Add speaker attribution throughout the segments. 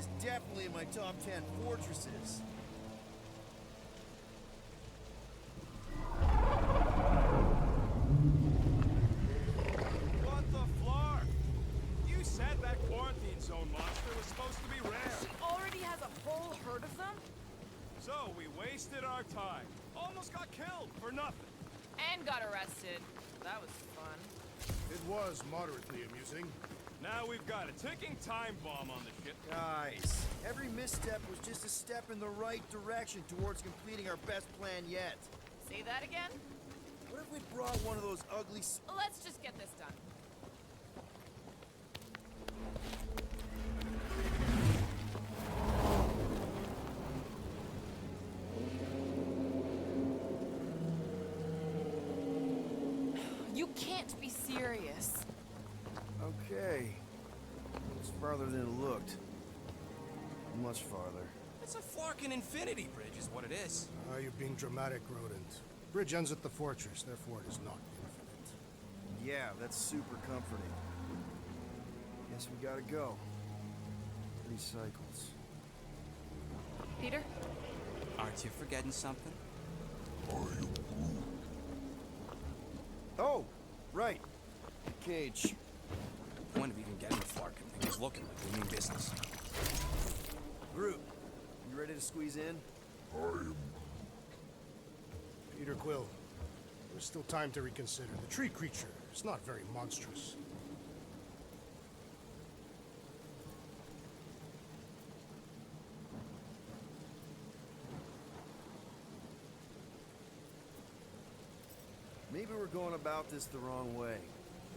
Speaker 1: is definitely in my top 10 fortresses.
Speaker 2: What the flark? You said that quarantine zone monster was supposed to be rare.
Speaker 3: She already has a whole herd of them?
Speaker 2: So we wasted our time. Almost got killed for nothing.
Speaker 3: And got arrested. That was fun.
Speaker 4: It was moderately amusing.
Speaker 2: Now we've got a ticking time bomb on the ship.
Speaker 1: Guys, every misstep was just a step in the right direction towards completing our best plan yet.
Speaker 3: Say that again?
Speaker 1: What if we brought one of those ugly
Speaker 3: Let's just get this done. You can't be serious.
Speaker 1: Okay. It's farther than it looked. Much farther.
Speaker 5: It's a flarkin' infinity bridge is what it is.
Speaker 4: You're being dramatic, Rodent. Bridge ends at the fortress, therefore it is not infinite.
Speaker 1: Yeah, that's super comforting. Guess we gotta go. 3 cycles.
Speaker 3: Peter?
Speaker 5: Aren't you forgetting something?
Speaker 1: Oh, right. Cage.
Speaker 5: Point of even getting the flarkin' thing is looking like we mean business.
Speaker 1: Groot, you ready to squeeze in?
Speaker 4: Peter Quill, there's still time to reconsider. The tree creature is not very monstrous.
Speaker 1: Maybe we're going about this the wrong way.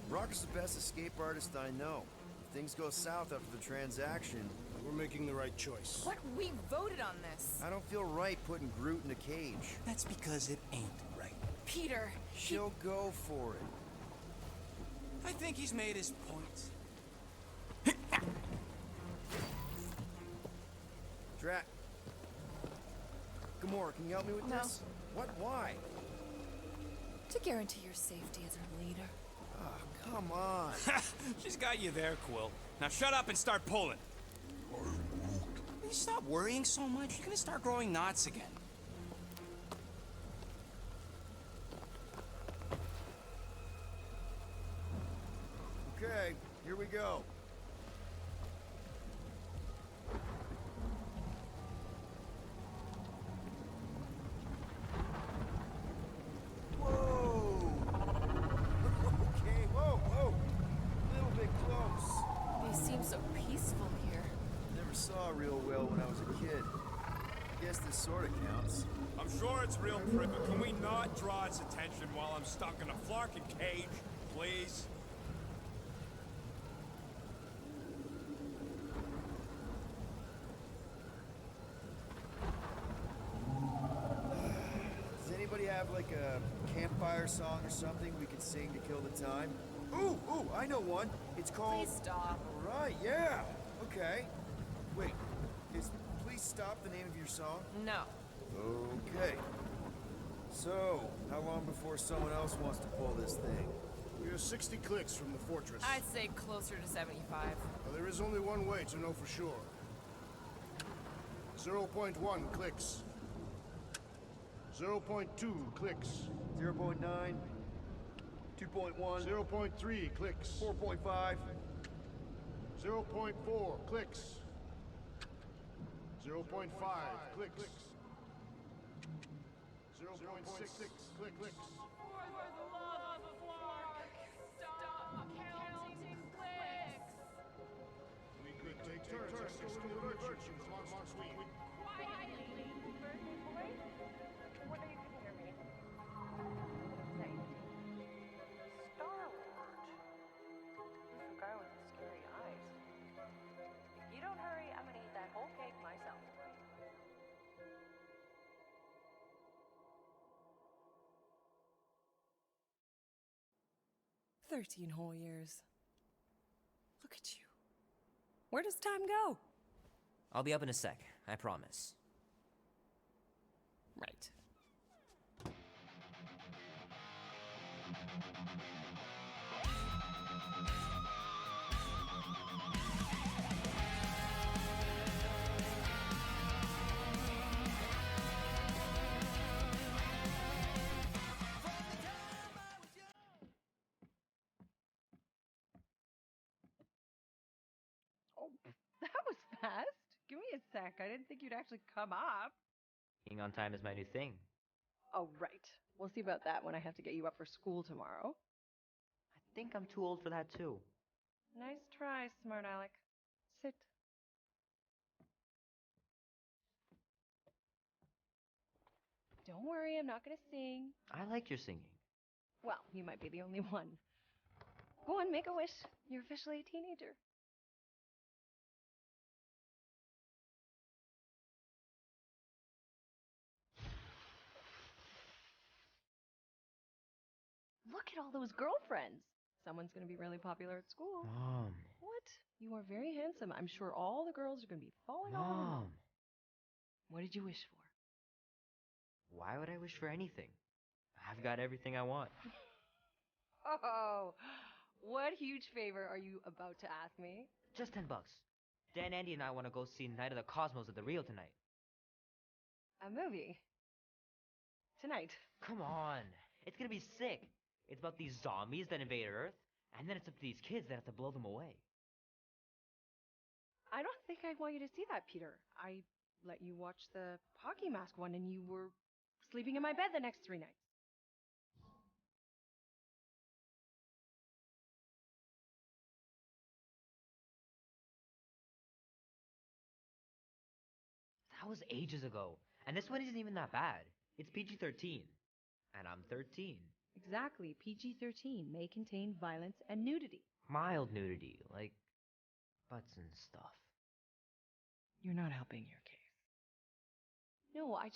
Speaker 1: Rock is the best escape artist I know. If things go south after the transaction,
Speaker 4: We're making the right choice.
Speaker 3: But we voted on this.
Speaker 1: I don't feel right putting Groot in a cage.
Speaker 5: That's because it ain't right.
Speaker 3: Peter,
Speaker 1: She'll go for it.
Speaker 5: I think he's made his point.
Speaker 1: Drat. Gamora, can you help me with
Speaker 3: No.
Speaker 1: this? What? Why?
Speaker 3: to guarantee your safety as her leader.
Speaker 1: Ah, come on.
Speaker 5: She's got you there, Quill. Now shut up and start pulling. Will you stop worrying so much? You're gonna start growing knots again.
Speaker 1: Okay, here we go. Whoa! Okay, whoa! A little bit close.
Speaker 3: They seem so peaceful here.
Speaker 1: Never saw a real whale when I was a kid. Guess this sort of counts.
Speaker 2: I'm sure it's real pretty, but can we not draw its attention while I'm stuck in a flarkin' cage, please?
Speaker 1: Does anybody have like a campfire song or something we could sing to kill the time? Ooh, I know one. It's called...
Speaker 3: Please stop.
Speaker 1: Right, yeah. Okay. Wait, is Please Stop the name of your song?
Speaker 3: No.
Speaker 1: Okay. So, how long before someone else wants to pull this thing?
Speaker 4: We are 60 clicks from the fortress.
Speaker 3: I'd say closer to 75.
Speaker 4: Well, there is only one way to know for sure. 0.1 clicks. 0.2 clicks.
Speaker 1: 0.9, 2.1,
Speaker 4: 0.3 clicks.
Speaker 1: 4.5.
Speaker 4: 0.4 clicks. 0.5 clicks. 0.6 clicks. We could take turns escorting the merchants once a week.
Speaker 6: Star-Lord. Who's the guy with the scary eyes? If you don't hurry, I'm gonna eat that whole cake myself.
Speaker 3: 13 whole years. Look at you. Where does time go?
Speaker 7: I'll be up in a sec, I promise.
Speaker 3: Right.
Speaker 6: a sec. I didn't think you'd actually come up.
Speaker 7: Being on time is my new thing.
Speaker 6: Oh, right. We'll see about that when I have to get you up for school tomorrow.
Speaker 7: I think I'm too old for that too.
Speaker 6: Nice try, smart Alec. Sit. Don't worry, I'm not gonna sing.
Speaker 7: I like your singing.
Speaker 6: Well, you might be the only one. Go on, make a wish. You're officially a teenager. Look at all those girlfriends. Someone's gonna be really popular at school.
Speaker 7: Mom.
Speaker 6: What? You are very handsome. I'm sure all the girls are gonna be falling all in love.
Speaker 7: Mom.
Speaker 6: What did you wish for?
Speaker 7: Why would I wish for anything? I've got everything I want.
Speaker 6: Oh, what huge favor are you about to ask me?
Speaker 7: Just $10. Dan, Andy, and I want to go see Night of the Cosmos at the Rio tonight.
Speaker 6: A movie. Tonight.
Speaker 7: Come on. It's gonna be sick. It's about these zombies that invade Earth, and then it's up to these kids that have to blow them away.
Speaker 6: I don't think I want you to see that, Peter. I let you watch the hockey mask one and you were sleeping in my bed the next 3 nights.
Speaker 7: That was ages ago. And this one isn't even that bad. It's PG-13. And I'm 13.
Speaker 6: Exactly. PG-13 may contain violence and nudity.
Speaker 7: Mild nudity, like butts and stuff.
Speaker 6: You're not helping your case. No, I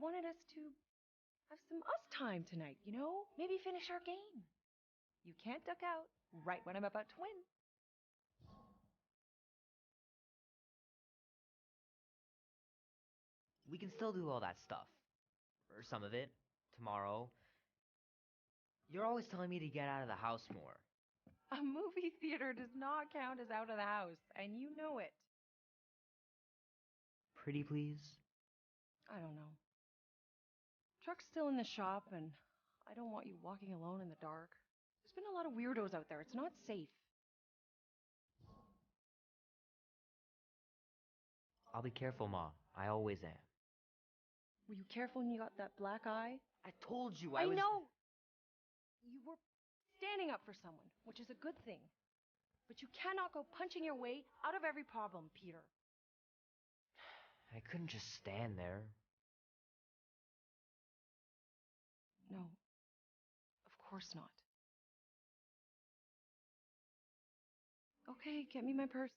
Speaker 6: wanted us to have some us time tonight, you know? Maybe finish our game. You can't duck out right when I'm about to win.
Speaker 7: We can still do all that stuff. Or some of it. Tomorrow. You're always telling me to get out of the house more.
Speaker 6: A movie theater does not count as out of the house, and you know it.
Speaker 7: Pretty please?
Speaker 6: I don't know. Truck's still in the shop, and I don't want you walking alone in the dark. There's been a lot of weirdos out there. It's not safe.
Speaker 7: I'll be careful, Ma. I always am.
Speaker 6: Were you careful when you got that black eye?
Speaker 7: I told you
Speaker 6: I
Speaker 7: was...
Speaker 6: know! You were standing up for someone, which is a good thing. But you cannot go punching your way out of every problem, Peter.
Speaker 7: I couldn't just stand there.
Speaker 6: No. Of course not. Okay, get me my purse.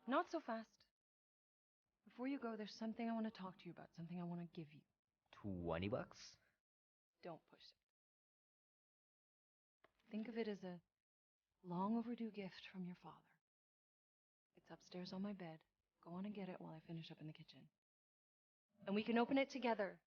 Speaker 6: Not so fast. Before you go, there's something I want to talk to you about, something I want to give you.
Speaker 7: $20?
Speaker 6: Don't push it. Think of it as a long overdue gift from your father. It's upstairs on my bed. Go on and get it while I finish up in the kitchen. And we can open it together.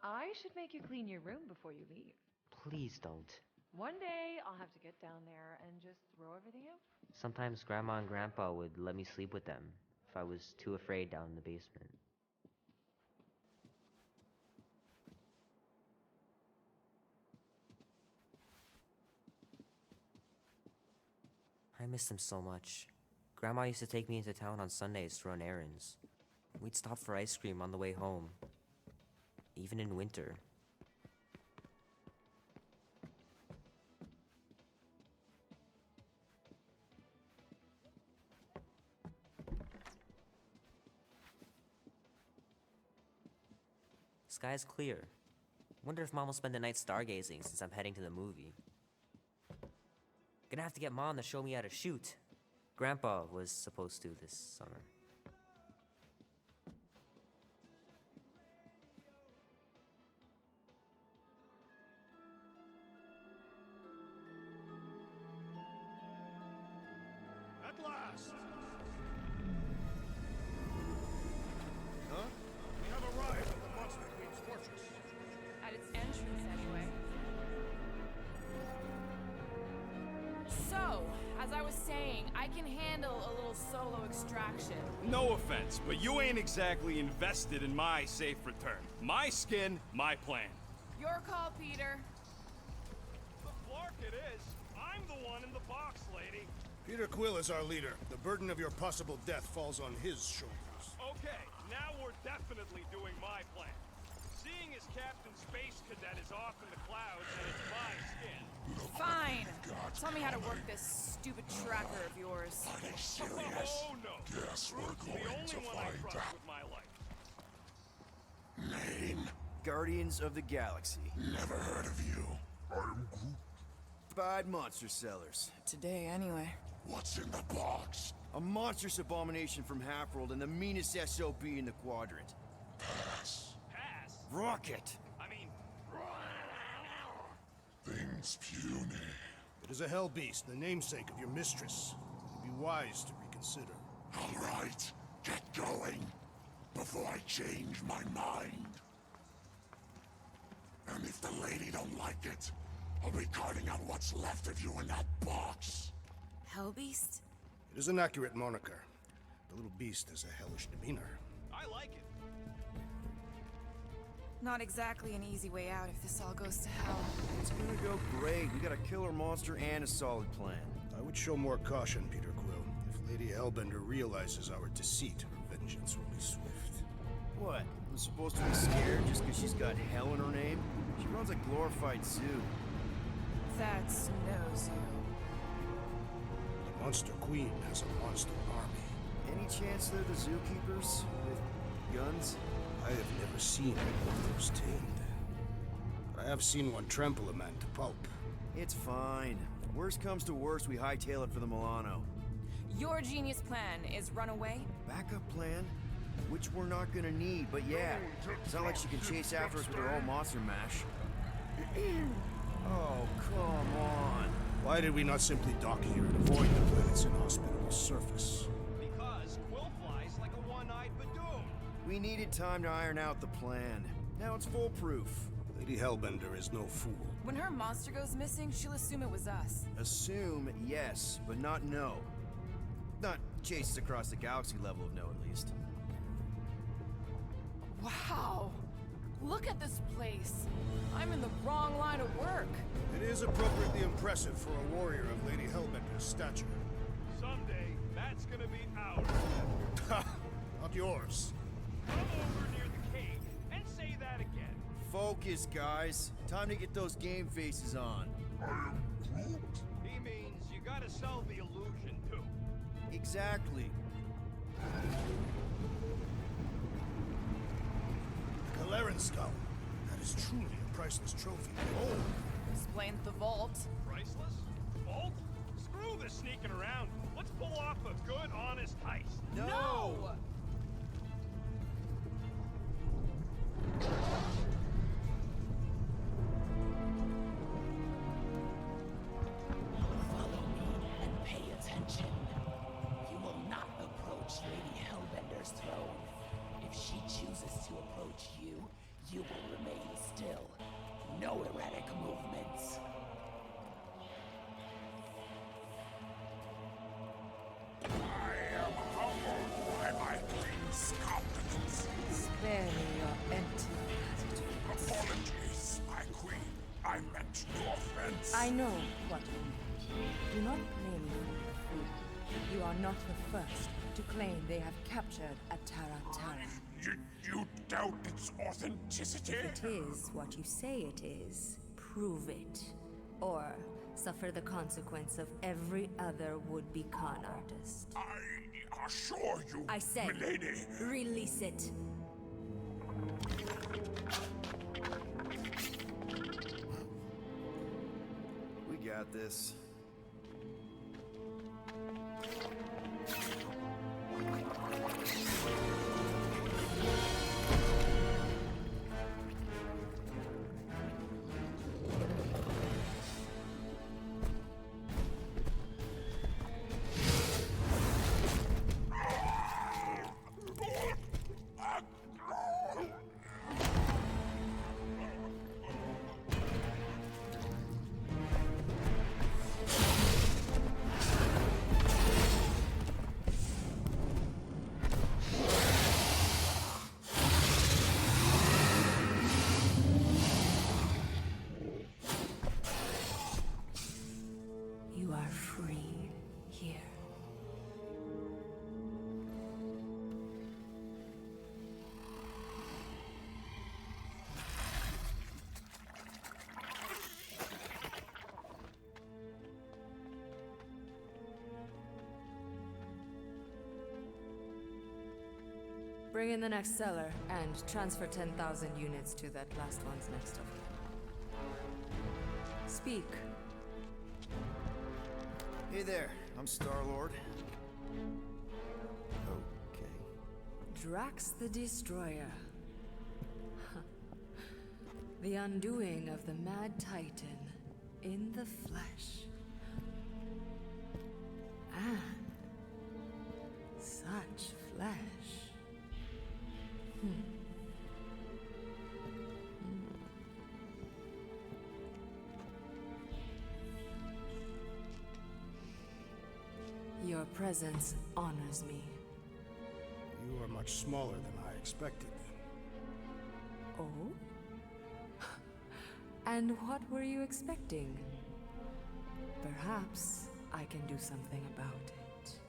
Speaker 6: I should make you clean your room before you leave.
Speaker 7: Please don't.
Speaker 6: One day, I'll have to get down there and just throw everything out.
Speaker 7: Sometimes Grandma and Grandpa would let me sleep with them if I was too afraid down in the basement. I miss them so much. Grandma used to take me into town on Sundays to run errands. We'd stop for ice cream on the way home. Even in winter. Sky's clear. Wonder if Mom will spend the night stargazing since I'm heading to the movie. Gonna have to get Mom to show me how to shoot. Grandpa was supposed to this summer.
Speaker 4: At last!
Speaker 1: Huh?
Speaker 4: We have arrived at the Monster Queen's fortress.
Speaker 3: At its entrance, anyway.
Speaker 8: As I was saying, I can handle a little solo extraction.
Speaker 2: No offense, but you ain't exactly invested in my safe return. My skin, my plan.
Speaker 8: Your call, Peter.
Speaker 2: The Flark it is. I'm the one in the box, lady.
Speaker 4: Peter Quill is our leader. The burden of your possible death falls on his shoulders.
Speaker 2: Okay, now we're definitely doing my plan. Seeing as Captain Space Cadet is off in the clouds and it's my skin.
Speaker 8: Fine. Tell me how to work this stupid tracker of yours.
Speaker 2: Oh no. Guess we're going the only one I trust with my life.
Speaker 1: Name? Guardians of the Galaxy.
Speaker 9: Never heard of you. I'm Groot.
Speaker 1: Bad monster sellers.
Speaker 8: Today, anyway.
Speaker 9: What's in the box?
Speaker 1: A monstrous abomination from Half-World and the meanest SOB in the quadrant.
Speaker 9: Pass.
Speaker 2: Pass?
Speaker 1: Rocket!
Speaker 2: I mean...
Speaker 9: Things puny.
Speaker 4: It is a hell beast, the namesake of your mistress. You'd be wise to reconsider.
Speaker 9: All right, get going. Before I change my mind. And if the lady don't like it, I'll be carting out what's left of you in that box.
Speaker 3: Hellbeast?
Speaker 4: It is an accurate moniker. The little beast has a hellish demeanor.
Speaker 2: I like it.
Speaker 8: Not exactly an easy way out if this all goes to hell.
Speaker 1: It's gonna go great. We got a killer monster and a solid plan.
Speaker 4: I would show more caution, Peter Quill. If Lady Hellbender realizes our deceit, her vengeance will be swift.
Speaker 1: What? I'm supposed to be scared just because she's got hell in her name? She runs a glorified zoo.
Speaker 8: That's no zoo.
Speaker 4: The Monster Queen has a monster army.
Speaker 1: Any chance they're the zookeepers? With guns?
Speaker 4: I have never seen one of those tamed. But I have seen one trample a man to pulp.
Speaker 1: It's fine. Worst comes to worst, we hightail it for the Milano.
Speaker 8: Your genius plan is run away?
Speaker 1: Backup plan? Which we're not gonna need, but yeah. It's not like she can chase after us with her own monster mash. Oh, come on.
Speaker 4: Why did we not simply dock here and avoid the planet's inhospitable surface?
Speaker 2: Because Quill flies like a one-eyed Badoon.
Speaker 1: We needed time to iron out the plan. Now it's foolproof.
Speaker 4: Lady Hellbender is no fool.
Speaker 8: When her monster goes missing, she'll assume it was us.
Speaker 1: Assume yes, but not no. Not chases across the galaxy level of no, at least.
Speaker 8: Wow! Look at this place! I'm in the wrong line of work.
Speaker 4: It is appropriately impressive for a warrior of Lady Hellbender's stature.
Speaker 2: Someday, that's gonna be ours.
Speaker 4: Ha! Not yours.
Speaker 2: Come over near the cave and say that again.
Speaker 1: Focus, guys. Time to get those game faces on.
Speaker 2: He means you gotta sell the illusion too.
Speaker 1: Exactly.
Speaker 4: Galeran skull. That is truly a priceless trophy. Oh,
Speaker 8: Explains the vault.
Speaker 2: Priceless? Vault? Screw the sneaking around. Let's pull off a good, honest heist.
Speaker 8: No!
Speaker 10: Follow me and pay attention. You will not approach Lady Hellbender's throne. If she chooses to approach you, you will remain still. No erratic movements.
Speaker 9: I am humbled by my queen's competence.
Speaker 3: Spare me your empty platitudes.
Speaker 9: Apologies, my queen. I meant no offense.
Speaker 11: I know what you meant. Do not blame me for your food. You are not the first to claim they have captured a Tara Tara.
Speaker 9: You doubt its authenticity?
Speaker 11: If it is what you say it is, prove it. Or suffer the consequence of every other would-be con artist.
Speaker 9: I assure you,
Speaker 11: I said,
Speaker 9: milady.
Speaker 11: release it.
Speaker 1: We got this.
Speaker 11: Bring in the next seller and transfer 10,000 units to that last one's next of kin. Speak.
Speaker 1: Hey there, I'm Star-Lord. Okay.
Speaker 11: Drax the Destroyer. The undoing of the Mad Titan in the flesh. And such flesh. Your presence honors me.
Speaker 4: You are much smaller than I expected.
Speaker 11: Oh? And what were you expecting? Perhaps I can do something about it.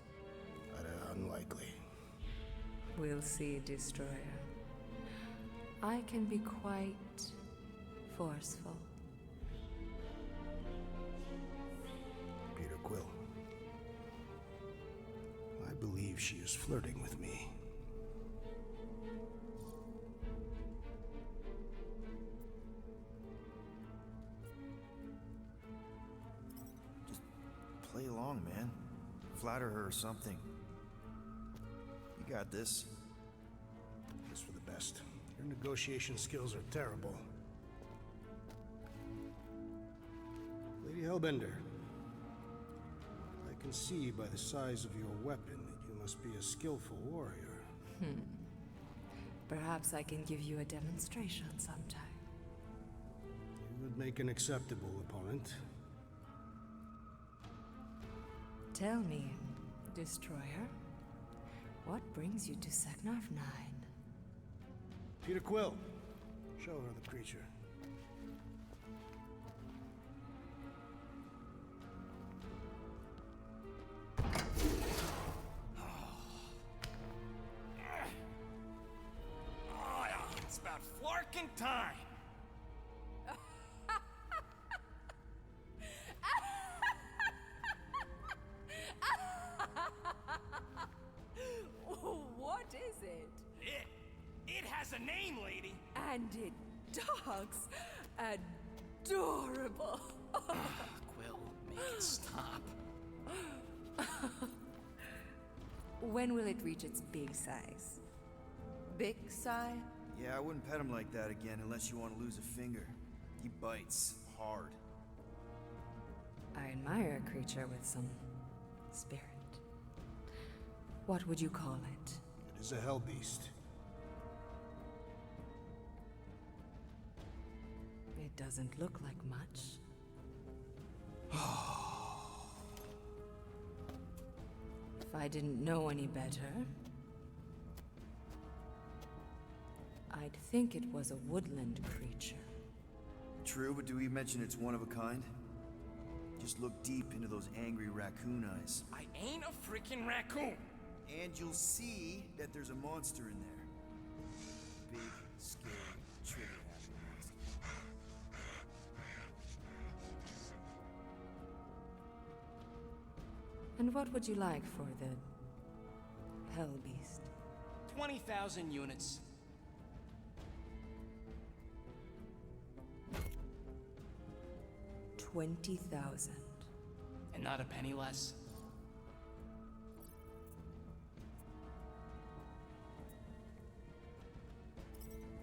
Speaker 4: Unlikely.
Speaker 11: We'll see, Destroyer. I can be quite forceful.
Speaker 4: Peter Quill. I believe she is flirting with me.
Speaker 1: Just play along, man. Flatter her or something. You got this.
Speaker 4: It's for the best. Your negotiation skills are terrible. Lady Hellbender, I can see by the size of your weapon that you must be a skillful warrior.
Speaker 11: Perhaps I can give you a demonstration sometime.
Speaker 4: You would make an acceptable opponent.
Speaker 11: Tell me, Destroyer, what brings you to Seknarf 9?
Speaker 4: Peter Quill, show her the creature.
Speaker 5: It's about flarkin' time.
Speaker 11: What is it?
Speaker 5: It has a name, lady.
Speaker 11: And it talks adorable.
Speaker 5: Quill, make it stop.
Speaker 11: When will it reach its big size? Big size?
Speaker 1: Yeah, I wouldn't pet him like that again unless you want to lose a finger. He bites hard.
Speaker 11: I admire a creature with some spirit. What would you call it?
Speaker 4: It is a hell beast.
Speaker 11: It doesn't look like much. If I didn't know any better, I'd think it was a woodland creature.
Speaker 1: True, but do we mention it's one of a kind? Just look deep into those angry raccoon eyes.
Speaker 5: I ain't a freaking raccoon.
Speaker 1: And you'll see that there's a monster in there. Big, scary, trigger-happy monster.
Speaker 11: And what would you like for the hell beast?
Speaker 5: 20,000 units.
Speaker 11: 20,000.
Speaker 5: And not a penny less.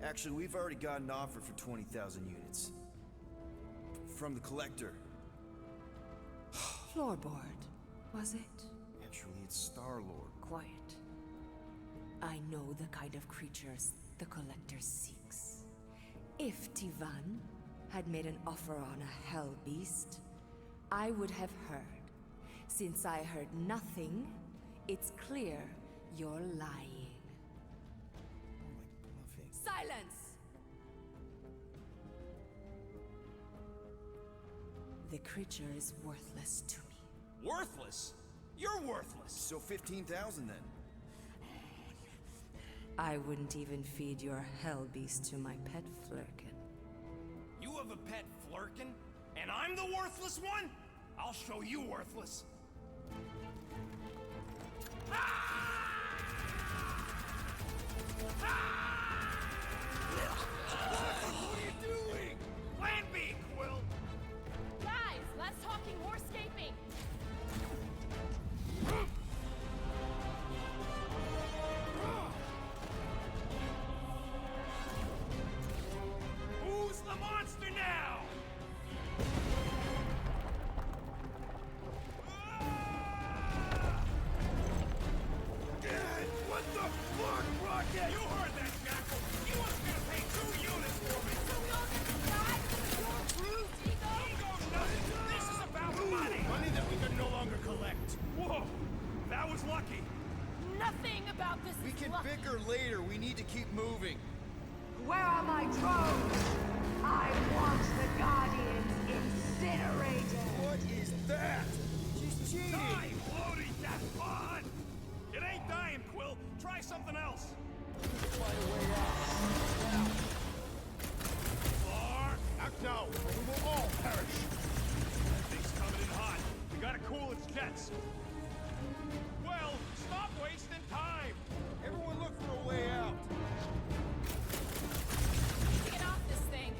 Speaker 1: Actually, we've already got an offer for 20,000 units. From the Collector.
Speaker 11: Floorboard, was it?
Speaker 1: Actually, it's Star-Lord.
Speaker 11: Quiet. I know the kind of creatures the Collector seeks. If Tivan had made an offer on a hell beast, I would have heard. Since I heard nothing, it's clear you're lying.
Speaker 1: Bluffing.
Speaker 11: Silence! The creature is worthless to me.
Speaker 5: Worthless? You're worthless.
Speaker 1: So 15,000 then.
Speaker 11: I wouldn't even feed your hell beast to my pet Flurkin.
Speaker 5: You have a pet Flurkin? And I'm the worthless one? I'll show you worthless.
Speaker 2: What are you doing? Plan B, Quill!
Speaker 8: Guys, less talking, more escaping.
Speaker 2: Who's the monster now?
Speaker 1: What the fuck, Rocket?
Speaker 2: You heard that, Jackal! He was gonna pay 2 units for me!
Speaker 8: So we all get to die because of your bruised ego?
Speaker 2: Ego nothing! This is about money!
Speaker 4: Money that we can no longer collect.
Speaker 2: Whoa! That was lucky!
Speaker 8: Nothing about this
Speaker 1: We
Speaker 8: is
Speaker 1: can
Speaker 8: lucky.
Speaker 1: bicker later. We need to keep moving.
Speaker 11: Where are my drones? I want the Guardians incinerated.
Speaker 1: What is that? She's cheating.
Speaker 2: Die, Lodi, that pawn! It ain't dying, Quill. Try something else. Far.
Speaker 4: Act now, or we will all perish.
Speaker 2: That thing's coming in hot. We gotta cool its jets. Well, stop wasting time.
Speaker 1: Everyone look for a way out.
Speaker 8: Get off this thing.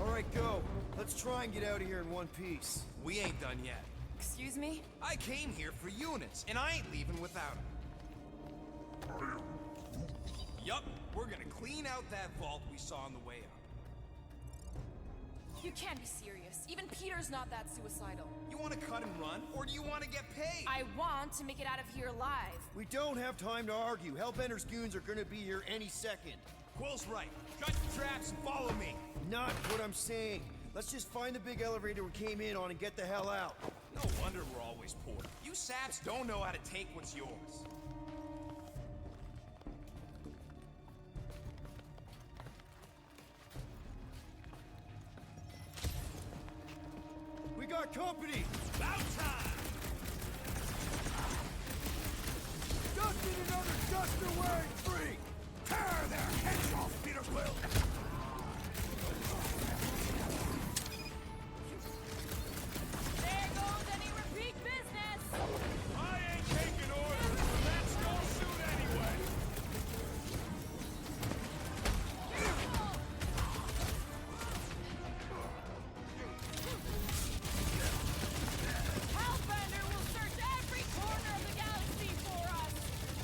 Speaker 1: All right, go. Let's try and get out of here in one piece.
Speaker 5: We ain't done yet.
Speaker 8: Excuse me?
Speaker 5: I came here for units, and I ain't leaving without them. Yup, we're gonna clean out that vault we saw on the way up.
Speaker 8: You can't be serious. Even Peter's not that suicidal.
Speaker 5: You wanna cut and run, or do you wanna get paid?
Speaker 8: I want to make it out of here alive.
Speaker 1: We don't have time to argue. Hellbender's goons are gonna be here any second.
Speaker 5: Quill's right. Shut your traps and follow me.
Speaker 1: Not what I'm saying. Let's just find the big elevator we came in on and get the hell out.
Speaker 5: No wonder we're always poor. You saps don't know how to take what's yours.
Speaker 1: We got company!
Speaker 2: About time!
Speaker 1: Dustin and other Duster wearing freak!
Speaker 9: Tear their heads off, Peter Quill!
Speaker 8: There goes any repeat business.
Speaker 2: I ain't taking orders. Let's go shoot anyway.
Speaker 8: Hellbender will search every corner of the galaxy for us.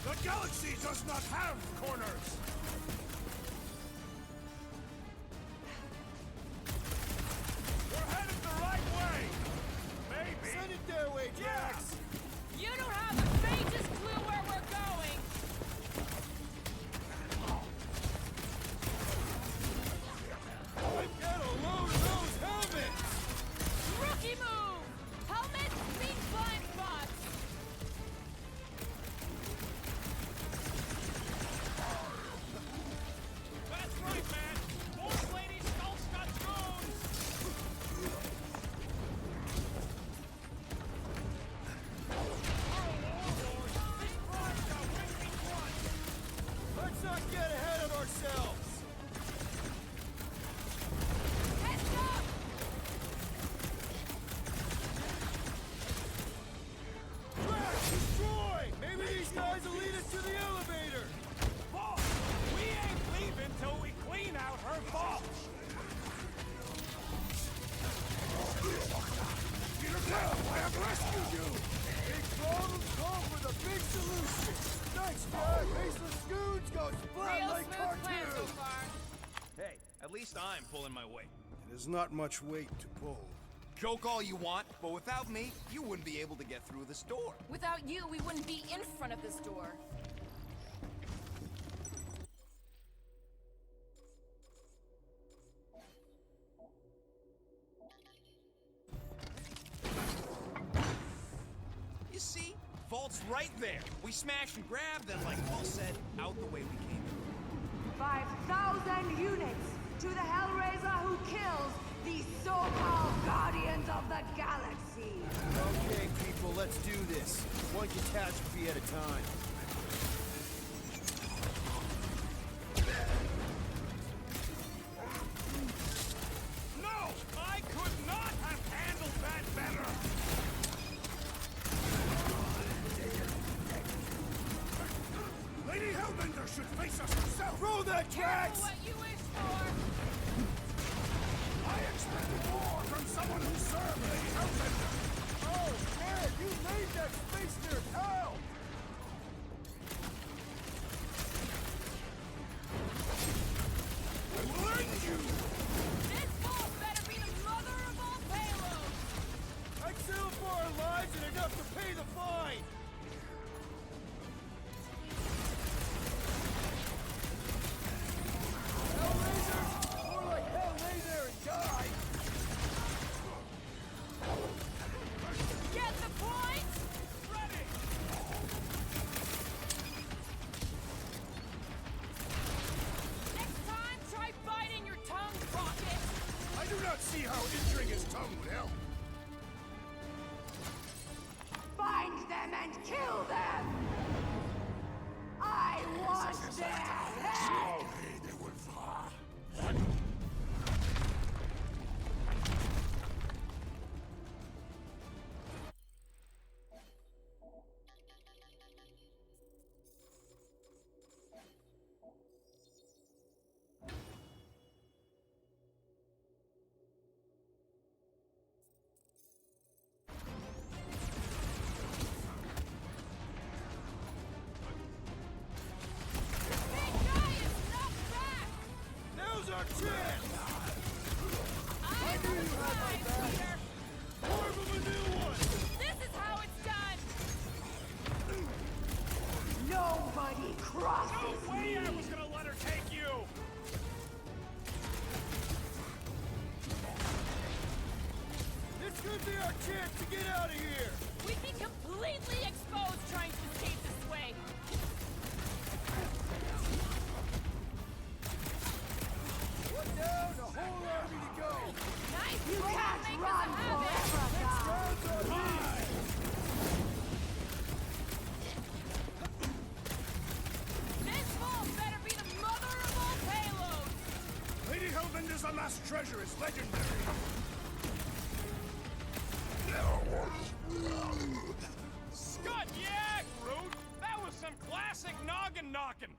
Speaker 9: The galaxy does not have corners!
Speaker 2: We're headed the right way. Maybe.
Speaker 1: Send it their way, Jax!
Speaker 8: You don't have the faintest clue where we're going.
Speaker 1: Get a load of those helmets!
Speaker 8: Rookie move. Helmets beat blind spots.
Speaker 2: That's right, man. Boss Lady Skull's got drones.
Speaker 1: Let's not get ahead of ourselves!
Speaker 8: Heads up.
Speaker 1: Crash! Destroy! Maybe these guys will lead us to the elevator!
Speaker 2: Boss, we ain't leaving till we clean out her vault.
Speaker 9: Peter Quill, I have rescued you!
Speaker 1: Big problems call for the big solution! Thanks, Jack! Faceless goons go splat
Speaker 8: Real
Speaker 1: like
Speaker 8: smooth plan so
Speaker 1: cartoons!
Speaker 8: far.
Speaker 5: Hey, at least I'm pulling my weight.
Speaker 4: It is not much weight to pull.
Speaker 5: Joke all you want, but without me, you wouldn't be able to get through this door.
Speaker 8: Without you, we wouldn't be in front of this door.
Speaker 5: You see? Vault's right there. We smash and grab, then like Will said, out the way we came in.
Speaker 11: 5,000 units to the Hellraiser who kills the so-called Guardians of the Galaxy.
Speaker 1: Let's do this. One catastrophe at a time.
Speaker 2: No! I could not have handled that better!
Speaker 4: Lady Hellbender should face us herself!
Speaker 1: Throw that
Speaker 8: Careful
Speaker 1: Drax!
Speaker 8: what you wish for!
Speaker 4: I expected more from someone who served Lady Hellbender!
Speaker 1: Oh, man, you made that space nerd hell!
Speaker 4: I will end you!
Speaker 8: This ball better be the mother of all payloads!
Speaker 1: I'd settle for our lives and enough to pay the fine! Hellraisers? More like hell lay there and die!
Speaker 8: Get the point?
Speaker 2: Ready!
Speaker 8: Next time, try biting your tongue, Rocket!
Speaker 4: I do not see how injuring his tongue would help.
Speaker 11: Find them and kill them! I want their head!
Speaker 8: Big guy is knocked back!
Speaker 1: Now's our chance!
Speaker 8: I
Speaker 1: knew you had my back.
Speaker 8: Peter!
Speaker 1: More of a new one!
Speaker 8: This is how it's done!
Speaker 11: Nobody crosses
Speaker 2: No way I
Speaker 11: me!
Speaker 2: was gonna let her take you!
Speaker 1: This could be our chance to get out of here!
Speaker 8: We'd be completely exposed trying to escape this way!
Speaker 1: One down, a whole army to go!
Speaker 8: Nice!
Speaker 11: You
Speaker 8: Roll
Speaker 11: can't
Speaker 8: make
Speaker 11: run
Speaker 8: us a habit!
Speaker 11: forever, guys!
Speaker 1: Rounds on me!
Speaker 8: This ball better be the mother of all payloads!
Speaker 4: Lady Hellbender's unmasked treasure is legendary.
Speaker 2: Scud, yeah, Groot! That was some classic noggin knocking!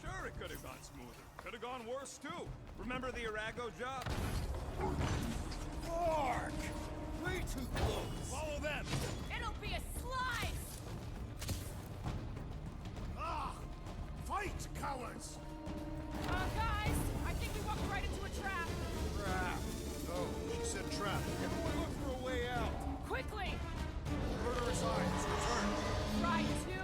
Speaker 2: Sure, it could have gone smoother. Could have gone worse, too. Remember the Arago job?
Speaker 1: Mark! Way too close!
Speaker 2: Follow them!
Speaker 8: It'll be a slice!
Speaker 4: Ah! Fight, cowards!
Speaker 8: Guys, I think we walked right into a trap.
Speaker 1: Trap!
Speaker 4: Oh, she said trap.
Speaker 1: Everyone look for a way out!
Speaker 8: Quickly!
Speaker 4: Murderous eyes, return.
Speaker 8: Try to.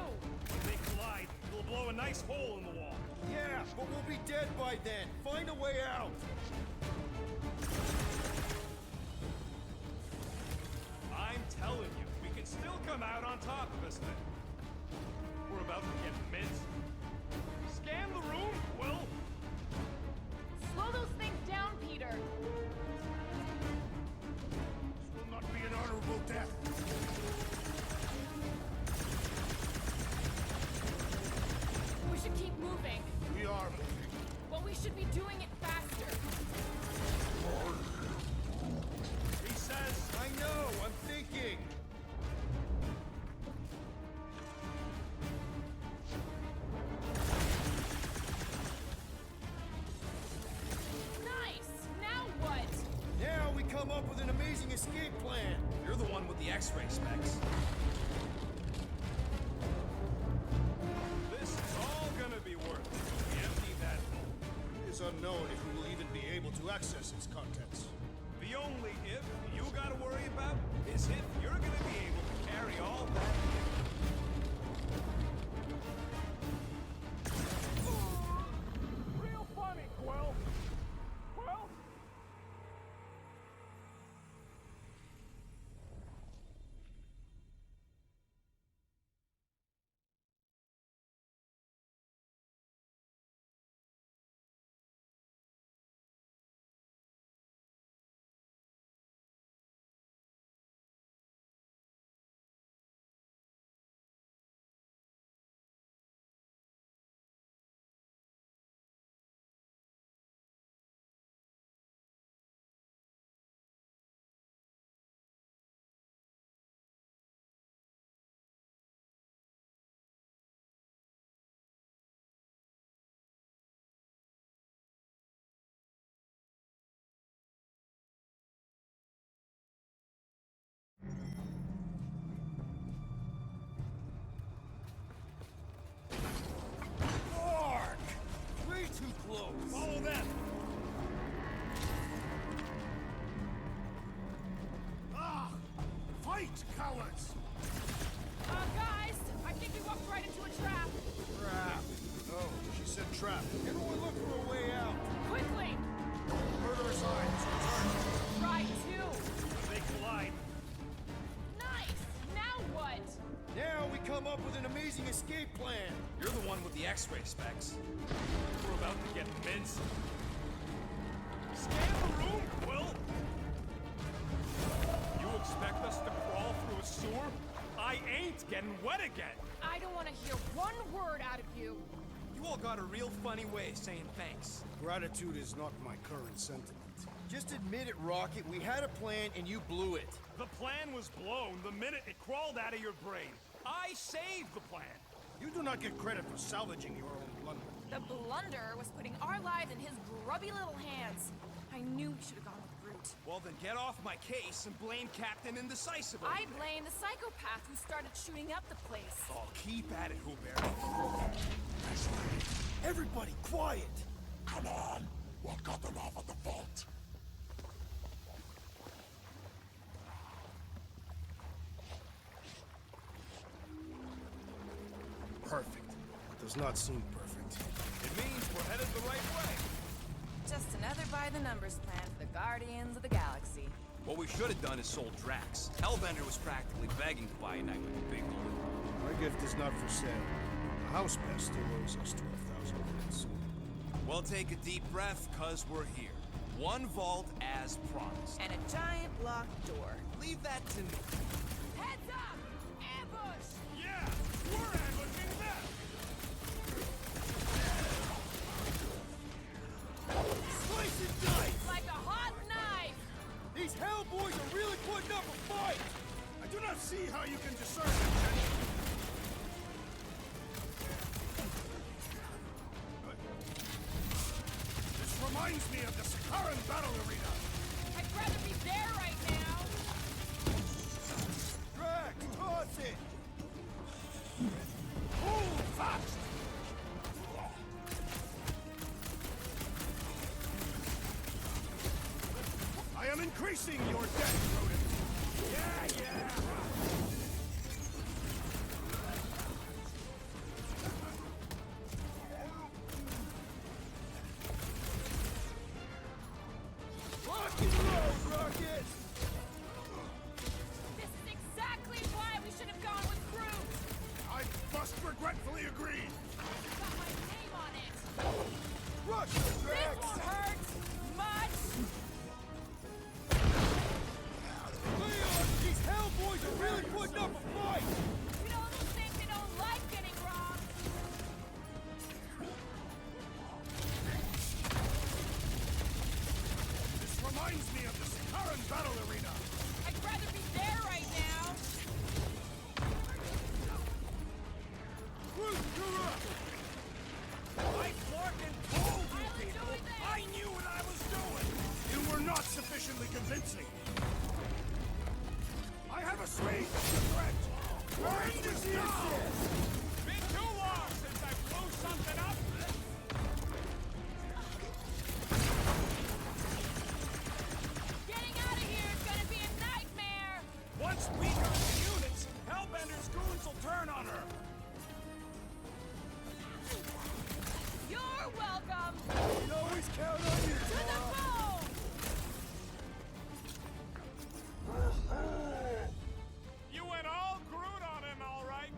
Speaker 2: When they collide, it'll blow a nice hole in the wall.
Speaker 1: Yeah, but we'll be dead by then! Find a way out!
Speaker 2: I'm telling you, we can still come out on top of this thing. We're about to get minced. Scan the room, Quill.
Speaker 8: Slow those things down, Peter.
Speaker 4: This will not be an honorable death.
Speaker 8: We should keep moving.
Speaker 4: We are moving.
Speaker 8: But we should be doing it faster.
Speaker 2: He says,
Speaker 1: I know, I'm thinking!
Speaker 8: Nice! Now what?
Speaker 1: Now we come up with an amazing escape plan!
Speaker 5: You're the one with the X-ray specs.
Speaker 2: this is all gonna be worth it. We empty that vault.
Speaker 4: It is unknown if we will even be able to access its contents.
Speaker 2: The only if you gotta worry about is if you're gonna be able to carry all that
Speaker 4: Retreat, cowards!
Speaker 8: Guys, I think we walked right into a trap.
Speaker 4: Trap. Oh, she said trap.
Speaker 1: Everyone look for a way out.
Speaker 8: Quickly!
Speaker 4: Murderous eyes, return.
Speaker 8: Try to.
Speaker 2: They collide.
Speaker 8: Nice! Now what?
Speaker 1: Now we come up with an amazing escape plan.
Speaker 5: You're the one with the X-ray specs.
Speaker 2: We're about to get minced. Scan the room, Quill! You expect us to crawl through a sewer? I ain't getting wet again!
Speaker 8: I don't want to hear one word out of you.
Speaker 5: You all got a real funny way of saying thanks.
Speaker 4: Gratitude is not my current sentiment.
Speaker 1: Just admit it, Rocket. We had a plan and you blew it.
Speaker 2: The plan was blown the minute it crawled out of your brain. I saved the plan.
Speaker 4: You do not get credit for salvaging your own blunder.
Speaker 8: The blunder was putting our lives in his grubby little hands. I knew we should have gone with Groot.
Speaker 5: Well, then get off my case and blame Captain Indecisive.
Speaker 8: I blame the psychopath who started shooting up the place.
Speaker 5: Oh, keep at it, Huber.
Speaker 1: Everybody, quiet!
Speaker 9: Come on! What got them off at the vault?
Speaker 4: Perfect. It does not seem perfect.
Speaker 5: It means we're headed the right way.
Speaker 8: Just another by-the-numbers plan for the Guardians of the Galaxy.
Speaker 5: What we should have done is sold Drax. Hellbender was practically begging to buy a night with the big blue.
Speaker 4: Our gift is not for sale. The house pass still owes us 12,000 credits.
Speaker 5: Well, take a deep breath, cause we're here. One vault as promised.
Speaker 8: And a giant locked door.
Speaker 5: Leave that to me.
Speaker 8: Heads up! Ambush!
Speaker 2: Yeah, we're ambushing them!
Speaker 1: Slice and dice!
Speaker 8: Like a hot knife!
Speaker 1: These Hellboys are really putting up a fight!
Speaker 4: I do not see how you can discern intention. This reminds me of the Sakaran battle arena.
Speaker 8: I'd rather be there right now!
Speaker 1: Drax, toss it!
Speaker 4: Move fast! I am increasing your debt, rodent. Yeah!
Speaker 1: Lock and load, Rocket!
Speaker 8: This is exactly why we should have gone with Groot!
Speaker 4: I must regretfully agree.
Speaker 8: It's got my name on it!
Speaker 1: Rush,
Speaker 8: This
Speaker 1: Drax!
Speaker 8: won't hurt much!
Speaker 1: Leon, these Hellboys are really putting up a fight!
Speaker 8: You know those things they don't like getting robbed!
Speaker 4: This reminds me of the Sakaran battle arena.
Speaker 8: I'd rather be there right now!
Speaker 1: Groot, you're up!
Speaker 4: I fucking told you
Speaker 8: I was
Speaker 4: people!
Speaker 8: doing this!
Speaker 4: I knew what I was doing! You were not sufficiently convincing. I have assuaged the threat. Burn this down!
Speaker 2: Been too long since I blew something up!
Speaker 8: Getting out of here is gonna be a nightmare!
Speaker 2: Once we got the units, Hellbender's goons will turn on her!
Speaker 8: You're welcome!
Speaker 1: We can always count on you,
Speaker 8: To the
Speaker 1: Tara.
Speaker 8: bone!
Speaker 2: You went all Groot on him, all right?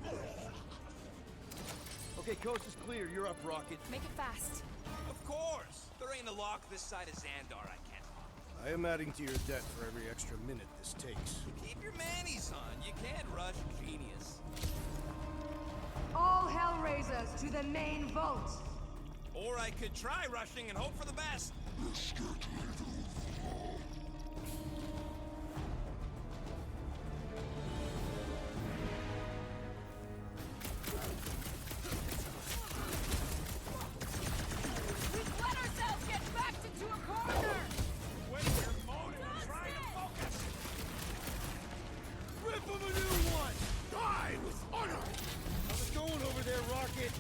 Speaker 1: Okay, coast is clear. You're up, Rocket.
Speaker 8: Make it fast.
Speaker 5: Of course. There ain't a lock this side of Xandar I can't lock.
Speaker 4: I am adding to your debt for every extra minute this takes.
Speaker 5: Keep your manis on. You can't rush genius.
Speaker 11: All Hellraisers to the main vault!
Speaker 5: Or I could try rushing and hope for the best.
Speaker 8: We've let ourselves get backed into a corner!
Speaker 2: When we're moaning and trying to focus!
Speaker 1: Rip him a new one!
Speaker 4: Die with honor!
Speaker 1: How's it going over there, Rocket?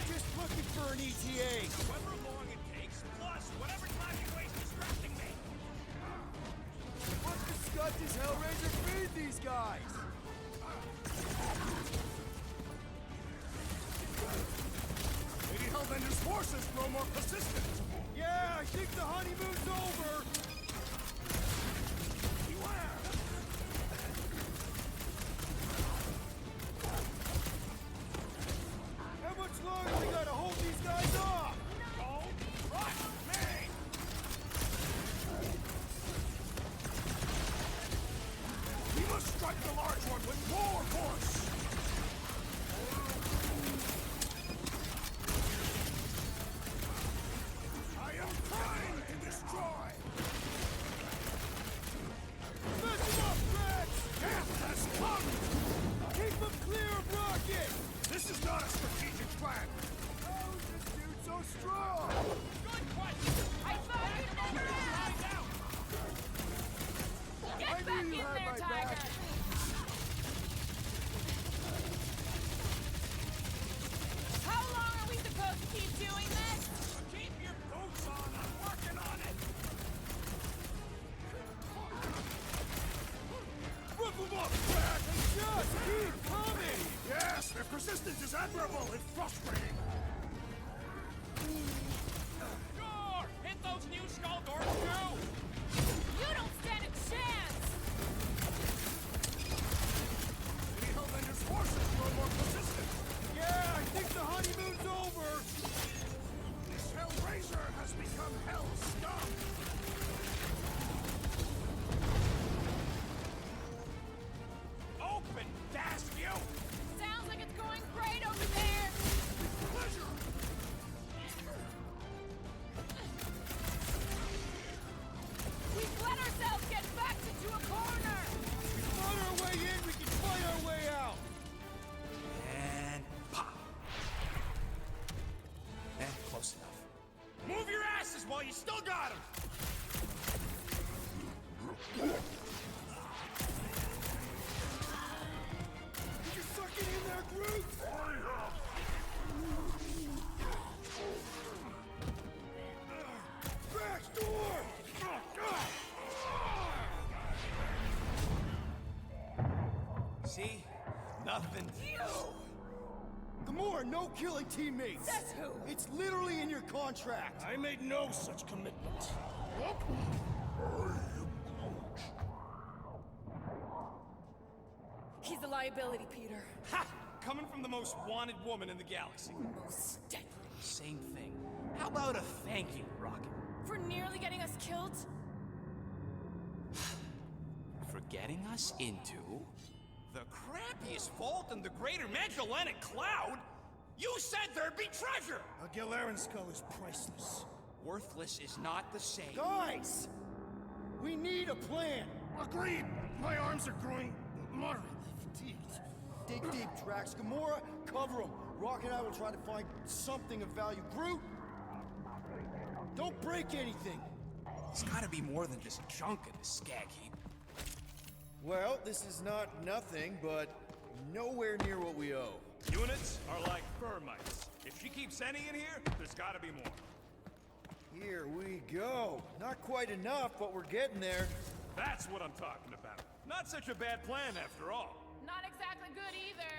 Speaker 1: Just looking for an ETA.
Speaker 2: However long it takes, plus whatever time you waste distracting me!
Speaker 1: got this, Hellraiser? Feed these guys!
Speaker 9: Lady Hellbender's forces grow more persistent.
Speaker 1: Yeah, I think the honeymoon's over!
Speaker 9: Beware!
Speaker 1: How much longer we gotta hold these guys off?
Speaker 9: Don't trust me! We must strike the large one with more force! I am trying to destroy!
Speaker 1: Smash them up, Rex!
Speaker 9: Death has come!
Speaker 1: Keep them clear of Rocket!
Speaker 9: This is not a strategic plan!
Speaker 1: How is this dude so strong?
Speaker 2: Good question!
Speaker 8: I thought you'd never ask! Get
Speaker 1: I
Speaker 8: back
Speaker 1: knew
Speaker 8: in
Speaker 1: you had
Speaker 8: there,
Speaker 1: my
Speaker 8: Tiger!
Speaker 1: back.
Speaker 8: How long are we supposed to keep doing this?
Speaker 9: Keep your boots on! I'm working on it!
Speaker 1: Rip them up, Rex! Just keep coming!
Speaker 9: Yes, their persistence is admirable and frustrating!
Speaker 2: Gore! Hit those new skull doors too!
Speaker 8: You don't stand a chance!
Speaker 9: Lady Hellbender's forces grow more persistent!
Speaker 1: Yeah, I think the honeymoon's over!
Speaker 9: This Hellraiser has become hell scum!
Speaker 2: Open, dash you!
Speaker 8: Sounds like it's going great over there!
Speaker 9: Pleasure!
Speaker 8: We've let ourselves get backed into a corner!
Speaker 1: We fought our way in, we can fight our way out!
Speaker 5: And pop. Close enough.
Speaker 2: Move your asses while you still got him!
Speaker 1: Did you suck it in there, Groot? Crash door!
Speaker 5: See? Nothing.
Speaker 1: Gamora, no killing teammates!
Speaker 8: Says who?
Speaker 1: It's literally in your contract!
Speaker 9: I made no such commitment.
Speaker 3: He's a liability, Peter.
Speaker 2: Ha! Coming from the most wanted woman in the galaxy.
Speaker 3: Most deadly.
Speaker 5: Same thing. How about a thank you, Rocket?
Speaker 8: For nearly getting us killed?
Speaker 5: For getting us into
Speaker 2: The crappiest vault in the greater Magellanic Cloud? You said there'd be treasure!
Speaker 9: A Galaran skull is priceless.
Speaker 5: worthless is not the same.
Speaker 1: Guys! We need a plan!
Speaker 9: Agreed! My arms are growing moderately fatigued.
Speaker 1: Dig deep, Drax. Gamora, cover him. Rock and I will try to find something of value. Groot! Don't break anything!
Speaker 5: There's gotta be more than just junk in this skag heap.
Speaker 1: Well, this is not nothing, but nowhere near what we owe.
Speaker 2: Units are like termites. If she keeps any in here, there's gotta be more.
Speaker 1: Here we go. Not quite enough, but we're getting there.
Speaker 2: That's what I'm talking about. Not such a bad plan after all.
Speaker 8: Not exactly good either.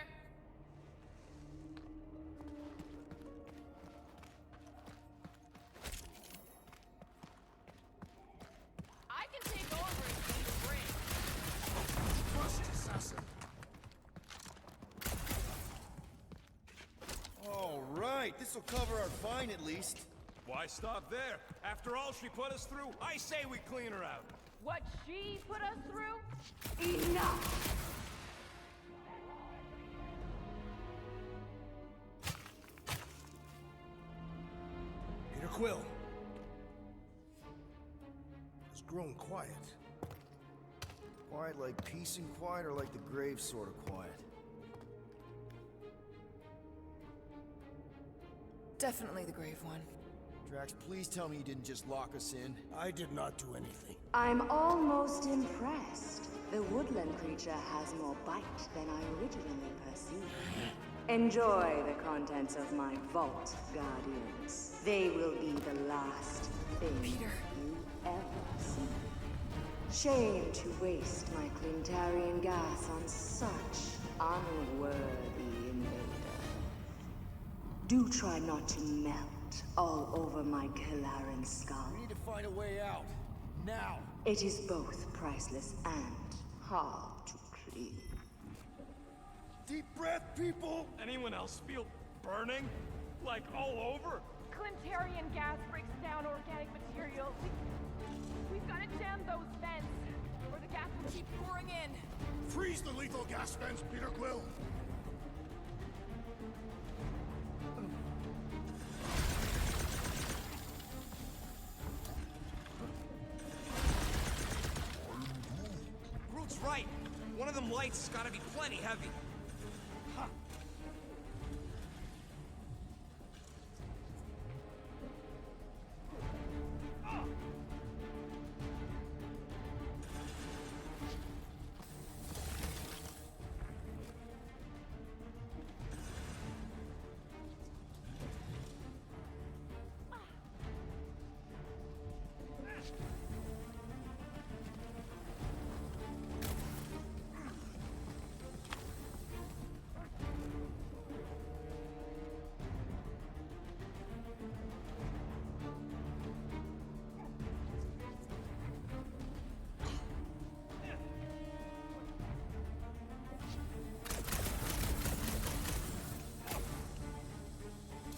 Speaker 8: I can take over if you need a break.
Speaker 9: Trust assassin.
Speaker 1: All right, this'll cover our fine at least.
Speaker 2: Why stop there? After all she put us through, I say we clean her out.
Speaker 8: What she put us through?
Speaker 11: Enough!
Speaker 4: Peter Quill has grown quiet.
Speaker 1: Quiet like peace and quiet, or like the grave sort of quiet?
Speaker 3: Definitely the grave one.
Speaker 1: Drax, please tell me you didn't just lock us in.
Speaker 9: I did not do anything.
Speaker 11: I'm almost impressed. The woodland creature has more bite than I originally perceived. Enjoy the contents of my vault, Guardians. They will be the last thing
Speaker 3: Peter.
Speaker 11: you ever see. Shame to waste my Clintarian gas on such unworthy invader. Do try not to melt all over my Kalaran skull.
Speaker 1: We need to find a way out. Now!
Speaker 11: It is both priceless and hard to clean.
Speaker 1: Deep breath, people!
Speaker 2: Anyone else feel burning? Like all over?
Speaker 8: Clintarian gas breaks down organic material. We've got to jam those vents, or the gas will keep pouring in.
Speaker 9: Freeze the lethal gas vents, Peter Quill!
Speaker 5: Groot's right. One of them lights has got to be plenty heavy. Huh.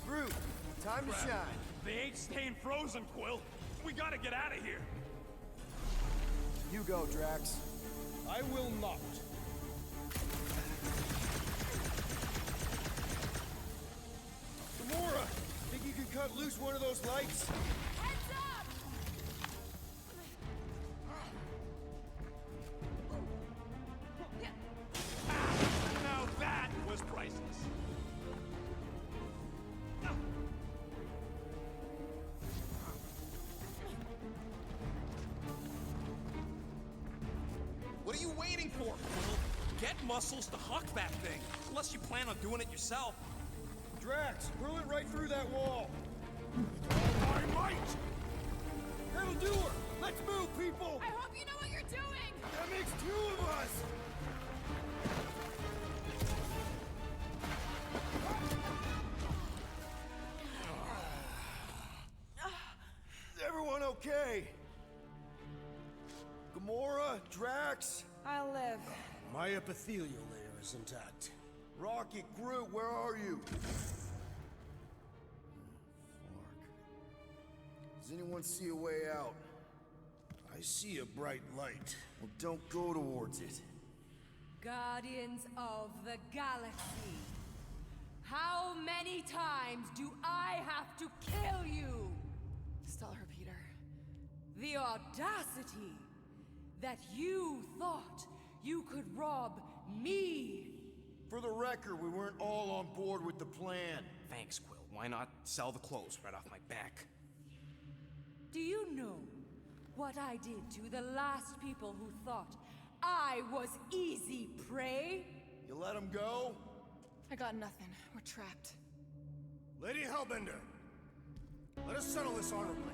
Speaker 1: Groot, time to shine.
Speaker 2: They ain't staying frozen, Quill. We gotta get out of here.
Speaker 1: You go, Drax.
Speaker 4: I will not.
Speaker 1: Gamora, think you can cut loose one of those lights?
Speaker 8: Heads up!
Speaker 2: Now that was priceless.
Speaker 5: What are you waiting for, Quill? Get muscles to huck that thing. Unless you plan on doing it yourself.
Speaker 1: Drax, hurl it right through that wall.
Speaker 9: All my might!
Speaker 1: That'll do her! Let's move, people!
Speaker 8: I hope you know what you're doing!
Speaker 1: That makes two of us! Is everyone okay? Gamora, Drax,
Speaker 3: I'll live.
Speaker 4: My epithelial layer is intact.
Speaker 1: Rocket, Groot, where are you? Does anyone see a way out?
Speaker 4: I see a bright light.
Speaker 1: Well, don't go towards it.
Speaker 11: Guardians of the Galaxy. How many times do I have to kill you?
Speaker 8: Still her, Peter.
Speaker 11: The audacity that you thought you could rob me.
Speaker 1: For the record, we weren't all on board with the plan.
Speaker 5: Thanks, Quill. Why not sell the clothes right off my back?
Speaker 11: Do you know what I did to the last people who thought I was easy prey?
Speaker 1: You let him go?
Speaker 8: I got nothing. We're trapped.
Speaker 4: Lady Hellbender, let us settle this honorably.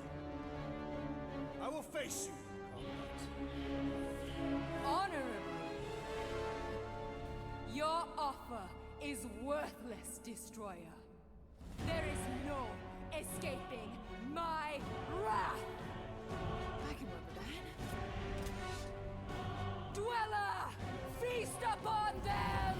Speaker 4: I will face you, comrade.
Speaker 11: Honorably. Your offer is worthless, Destroyer. There is no escaping my wrath!
Speaker 8: I can work with that.
Speaker 11: Dweller! Feast upon them!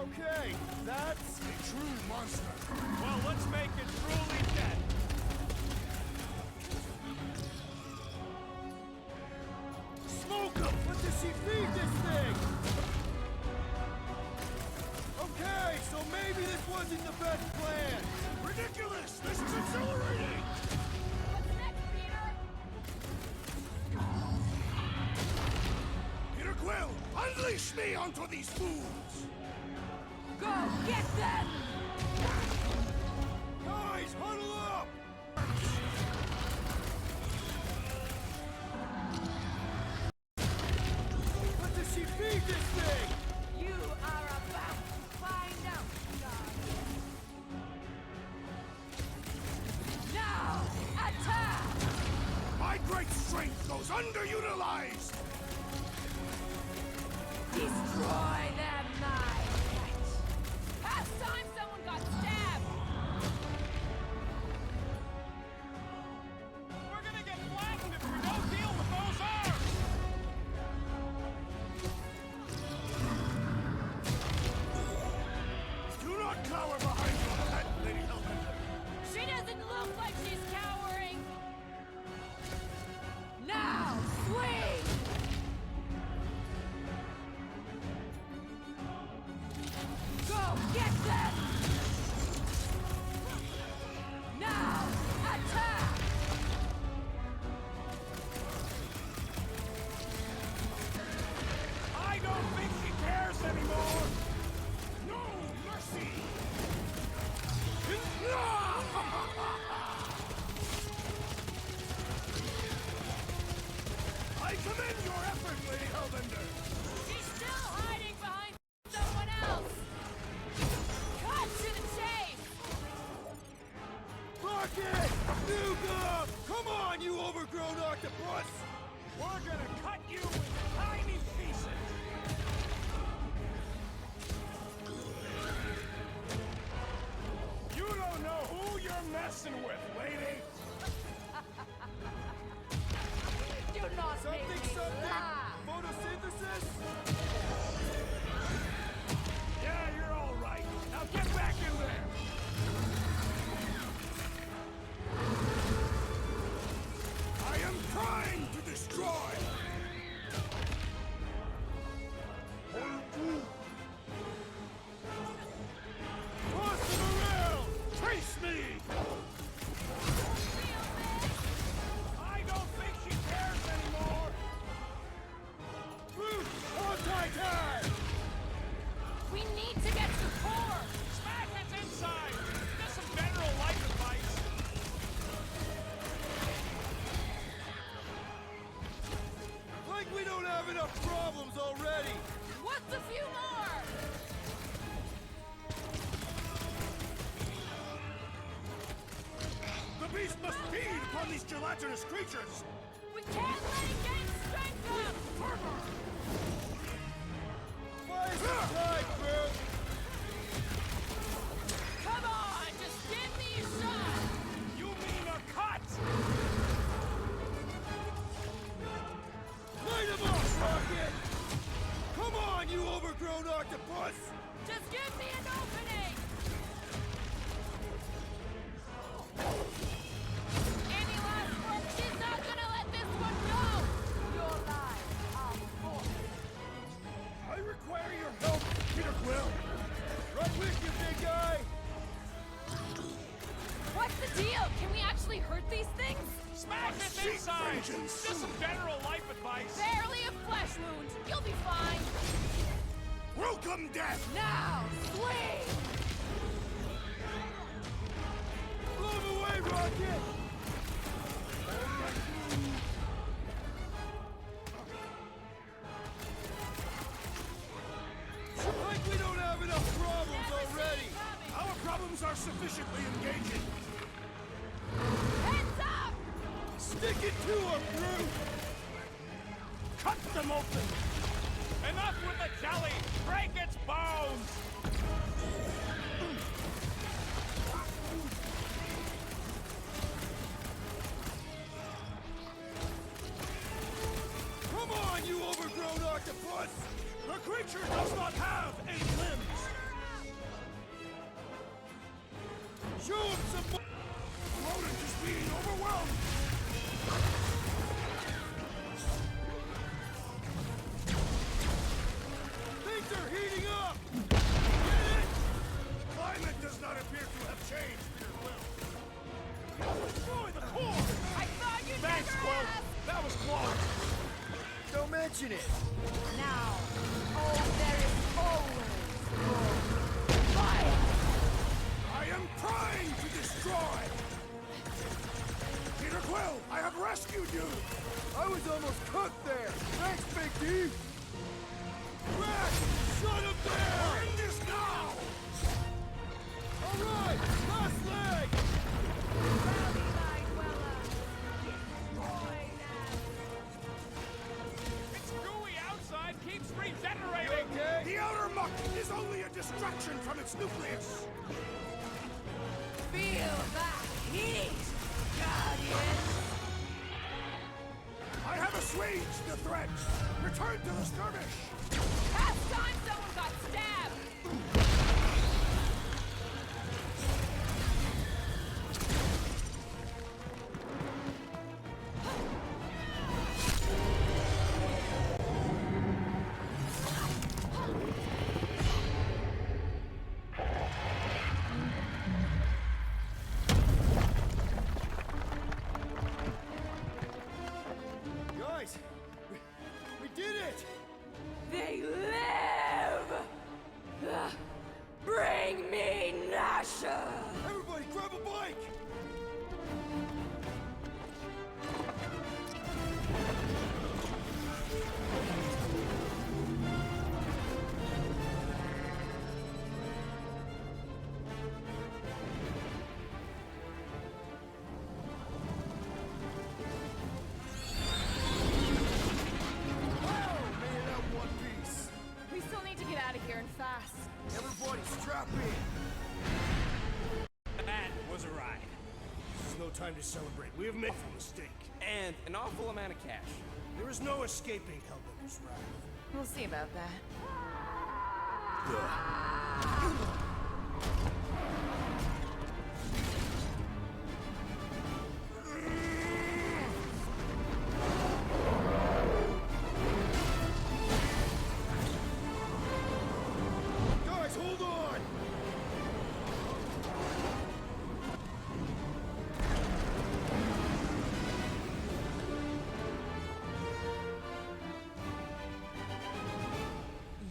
Speaker 1: Okay, that's
Speaker 9: A true monster.
Speaker 2: Well, let's make it truly dead.
Speaker 1: smoke him! What does she feed this thing? Okay, so maybe this wasn't the best plan.
Speaker 9: Ridiculous! This is exhilarating!
Speaker 8: What's next, Peter?
Speaker 9: Peter Quill! Unleash me onto these fools!
Speaker 11: Go get them!
Speaker 1: Guys, huddle up! What does she feed this thing?
Speaker 8: You are about to find out, Guardian.
Speaker 11: Now, attack!
Speaker 9: My great strength goes underutilized!
Speaker 8: Destroy them, my pet. Past time someone got stabbed.
Speaker 2: We're gonna get flattened if we don't deal with those arms!
Speaker 9: Do not cower behind your head, Lady Hellbender!
Speaker 8: She doesn't look like she's cowering.
Speaker 11: Now, swing! Go get them! Now, attack!
Speaker 2: I don't think she cares anymore!
Speaker 9: No mercy! I commend your effort, Lady Hellbender!
Speaker 8: She's still hiding behind someone else. Cut to the chase.
Speaker 1: Rocket! Nuga! Come on, you overgrown octopus!
Speaker 2: We're gonna cut you into tiny pieces! You don't know who you're messing with, lady!
Speaker 8: Do not make me
Speaker 1: Something!
Speaker 8: laugh.
Speaker 1: Photosynthesis?
Speaker 2: Yeah, you're all right. Now get back in there!
Speaker 9: I am trying to destroy!
Speaker 1: Toss them around!
Speaker 9: Chase me!
Speaker 2: I don't think she cares anymore!
Speaker 1: Root! Anti-time!
Speaker 8: We need to get to core.
Speaker 2: Smack its inside! Just some general life advice!
Speaker 1: Like we don't have enough problems already!
Speaker 8: What's a few more?
Speaker 9: The beast must feed upon these gelatinous creatures!
Speaker 8: We can't let it gain strength up.
Speaker 1: Why is it time, Groot?
Speaker 8: Come on, just give me a shot.
Speaker 2: You mean a cut!
Speaker 1: Light him up, Rocket! Come on, you overgrown octopus!
Speaker 8: Just give me an opening. Any last words? She's not gonna let this one go. Your lives are forfeit.
Speaker 9: I require your help, Peter Quill!
Speaker 1: Right with you, big guy!
Speaker 8: What's the deal? Can we actually hurt these things?
Speaker 2: Smack its
Speaker 9: Seek
Speaker 2: inside!
Speaker 9: vengeance.
Speaker 2: Just some general life advice!
Speaker 8: Barely a flesh wound. You'll be fine.
Speaker 9: Welcome, death!
Speaker 11: Now, swing!
Speaker 1: Blow him away, Rocket! Like we don't have enough problems already!
Speaker 9: Our problems are sufficiently engaging!
Speaker 8: Heads up!
Speaker 1: Stick it to him, Groot!
Speaker 9: Cut them open!
Speaker 2: Enough with the jelly! Break its bones!
Speaker 1: Come on, you overgrown octopus!
Speaker 9: The creature does not have 8 limbs!
Speaker 1: Show him some more!
Speaker 9: Rodent is being overwhelmed!
Speaker 1: Things are heating up! Get it? mention it!
Speaker 8: Now, oh, there is always more fire!
Speaker 9: I am trying to destroy! Peter Quill, I have rescued you!
Speaker 1: I was almost cooked there! Thanks, Big D! Drax, shut him down!
Speaker 9: End this now!
Speaker 1: Alright, last leg!
Speaker 8: Rowdy, my dwellers! Destroy them!
Speaker 2: It's gooey outside keeps regenerating!
Speaker 1: Okay?
Speaker 9: The outer muck is only a distraction from its nucleus!
Speaker 11: Feel that heat, Guardian!
Speaker 9: I have assuaged the threats! Return to the skirmish!
Speaker 8: Past time someone got stabbed!
Speaker 1: Guys, we did it!
Speaker 11: They live! Bring me Nasha!
Speaker 1: Everybody grab a bike! Wow, made it out in one piece!
Speaker 8: We still need to get out of here and fast.
Speaker 1: Everybody strap in!
Speaker 5: That was a ride.
Speaker 4: This is no time to celebrate. We have made a mistake.
Speaker 5: And an awful amount of cash.
Speaker 4: There is no escaping Hellbender's wrath.
Speaker 8: We'll see about that.
Speaker 1: Guys, hold on!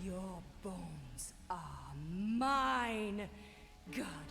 Speaker 11: Your bones are mine, Guardian.